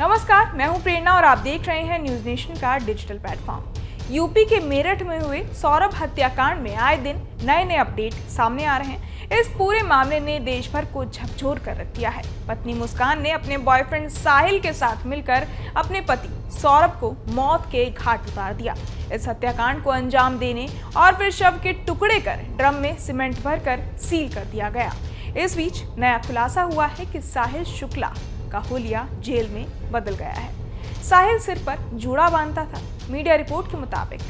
नमस्कार, मैं हूं प्रेरणा और आप देख रहे हैं न्यूज नेशन का डिजिटल प्लेटफॉर्म। यूपी के मेरठ में हुए सौरभ हत्याकांड में आए दिन नए नए अपडेट सामने आ रहे हैं। इस पूरे मामले ने देश भर को झकझोर कर रख दिया है। पत्नी मुस्कान ने अपने बॉयफ्रेंड साहिल के साथ मिलकर अपने पति सौरभ को मौत के घाट उतार दिया। इस हत्याकांड को अंजाम देने और फिर शव के टुकड़े कर ड्रम में सीमेंट भरकर सील कर दिया गया। इस बीच नया खुलासा हुआ है कि साहिल शुक्ला का हुलिया जेल में बदल गया है। साहिल सिर पर जूड़ा बांधता था। मीडिया रिपोर्ट के मुताबिक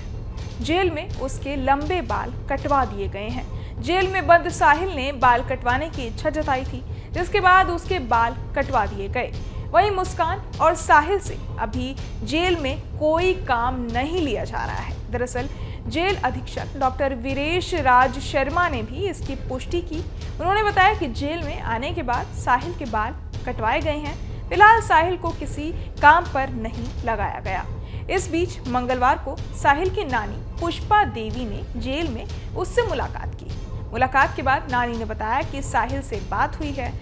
जेल में उसके लंबे बाल कटवा दिए गए हैं। जेल में बंद साहिल ने बाल कटवाने की इच्छा जताई थी, जिसके बाद उसके बाल कटवा दिए गए। वहीं मुस्कान और साहिल से अभी जेल में कोई काम नहीं लिया जा रहा है। दरअसल जेल अधीक्षक डॉक्टर वीरेश राज शर्मा ने भी इसकी पुष्टि की। उन्होंने बताया कि जेल में आने के बाद साहिल के बाल कटवाए गए हैं। फिलहाल साहिल को किसी काम पर नहीं लगाया गया। इस बीच मंगलवार को साहिल की नानी पुष्पा देवी ने जेल में उससे मुलाकात की। मुलाकात के बाद नानी ने बताया कि साहिल से बात हुई है।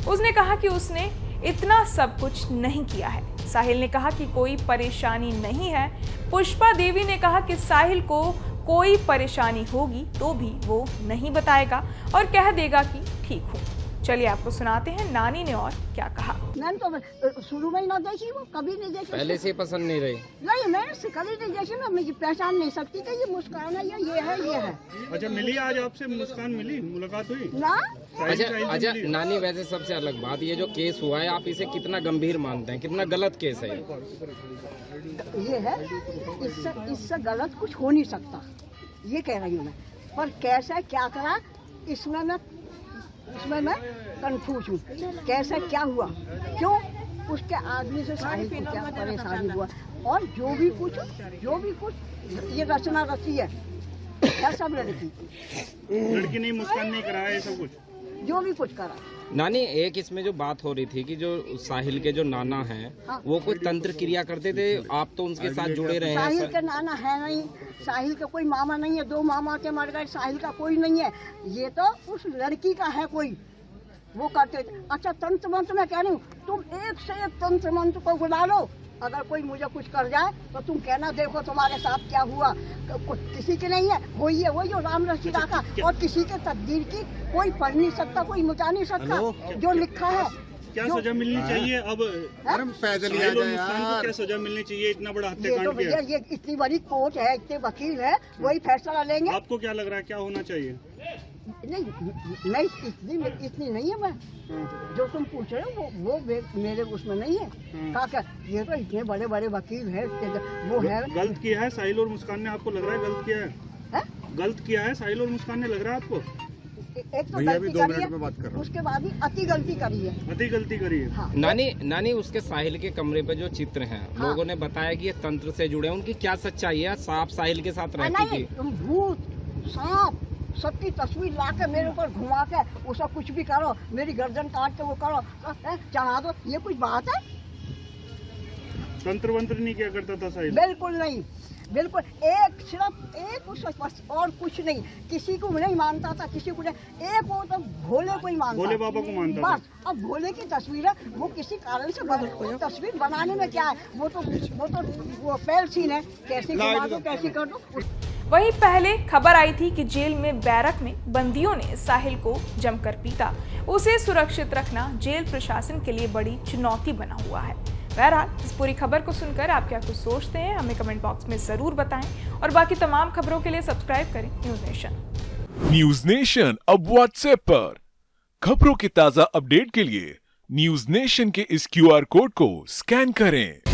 उसने कहा कि उसने इतना सब कुछ नहीं किया है। साहिल ने कहा कि कोई परेशानी नहीं है। पुष्पा देवी ने कहा कि साहिल को कोई परेशानी होगी तो भी वो नहीं बताएगा और कह देगा कि ठीक हूँ। चलिए आपको सुनाते हैं नानी ने और क्या कहा। मैंने तो शुरू में ही ना देखी, वो कभी नहीं देखी। पहले से पसंद नहीं रही? नहीं, मैं कभी नहीं देखी ना, मैं पहचान नहीं सकती कि ये मुस्कान है या ये है ये है। अच्छा, मिली आज आपसे मुस्कान? मिली, मुलाकात हुई ना? अच्छा नानी, वैसे सबसे अलग बात, ये जो केस हुआ है आप इसे कितना गंभीर मानते हैं? कितना गलत केस है ये है, इससे गलत कुछ हो नहीं सकता, ये कह रही हूँ मैं। पर कैसे क्या करा इसमें मैं कंफ्यूज हूँ। कैसे क्या हुआ, क्यों उसके आदमी से साहिल को क्या परेशानी हुआ, और जो भी कुछ ये रचना रची है क्या सब लड़की नहीं, मुस्कान नहीं कराया ये सब कुछ, जो भी कुछ करा। नानी, एक इसमें जो बात हो रही थी कि जो साहिल के जो नाना हैं, हाँ। वो कोई तंत्र क्रिया करते थे, आप तो उनके साथ जुड़े रहे हैं। साहिल के नाना है नहीं, साहिल का कोई मामा नहीं है, 2 मामा के मर गए, साहिल का कोई नहीं है। ये तो उस लड़की का है कोई, वो करते थे। अच्छा, तंत्र मंत्र मैं कह रही हूँ, तुम एक से एक तंत्र मंत्र को बुला लो, अगर कोई मुझे कुछ कर जाए तो तुम कहना देखो तुम्हारे साथ क्या हुआ। किसी के नहीं है, वही है, वही जो राम रची रखा, और किसी के तकदीर की कोई पढ़ नहीं सकता, कोई मिटा नहीं सकता। जो लिखा है क्या सजा मिलनी चाहिए? अब पैदल ही आ साहिल और जाए मुस्कान को यार। क्या सजा मिलनी चाहिए? इतना बड़ा ये तो हत्याकांड भैया, किया। ये इतनी बड़ी कोर्ट है, इतने वकील है, वही फैसला लेंगे। आपको क्या लग रहा है क्या होना चाहिए? नहीं, इतनी नहीं है। मैं जो तुम पूछ रहे हो वो मेरे उसमें नहीं है। क्या ये तो इतने बड़े बड़े वकील है, वो है। गलत किया है साहिल और मुस्कान ने? आपको लग रहा है गलत किया है? गलत किया है साहिल और मुस्कान ने, लग रहा है आपको? एक तो भैया भी गलती 2 करी मिनट है, में बात कर रहा हूं। उसके बाद ही अति गलती करी है। अति गलती करी है। हाँ। नानी, उसके साहिल के कमरे पे जो चित्र हैं, हाँ। लोगों ने बताया कि ये तंत्र से जुड़े हैं। उनकी क्या सच्चाई है? सांप साहिल के साथ रहती नहीं, थी? तुम भूत सांप सबकी तस्वीर ला के मेरे ऊपर घुमा के वो सब कुछ भी करो, मेरी गर्दन काट के वो करो, चढ़ा दो, ये कुछ बात है? तंत्र वंत्र नहीं किया करता था साहिल? बिल्कुल नहीं, बिल्कुल। सिर्फ एक उसका बस, और कुछ नहीं। किसी को नहीं मानता था, किसी को नहीं। एक वो तो भोले को ही मानता, भोले बाबा को मानता था। बस। अब भोले की तस्वीर है, वो किसी कारण से बदल, तस्वीर बनाने में क्या है, वो तो वो पहल सीन है, कैसे घुमा दो, कैसे कर दो। वहीं पहले खबर आई थी कि जेल में बैरक में बंदियों ने साहिल को जमकर पीटा। उसे सुरक्षित रखना जेल प्रशासन के लिए बड़ी चुनौती बना हुआ है। बहरहाल, इस पूरी खबर को सुनकर आप क्या कुछ सोचते हैं, हमें कमेंट बॉक्स में जरूर बताएं और बाकी तमाम खबरों के लिए सब्सक्राइब करें न्यूज नेशन। न्यूज नेशन अब व्हाट्सएप पर खबरों के ताजा अपडेट के लिए न्यूज नेशन के इस QR कोड को स्कैन करें।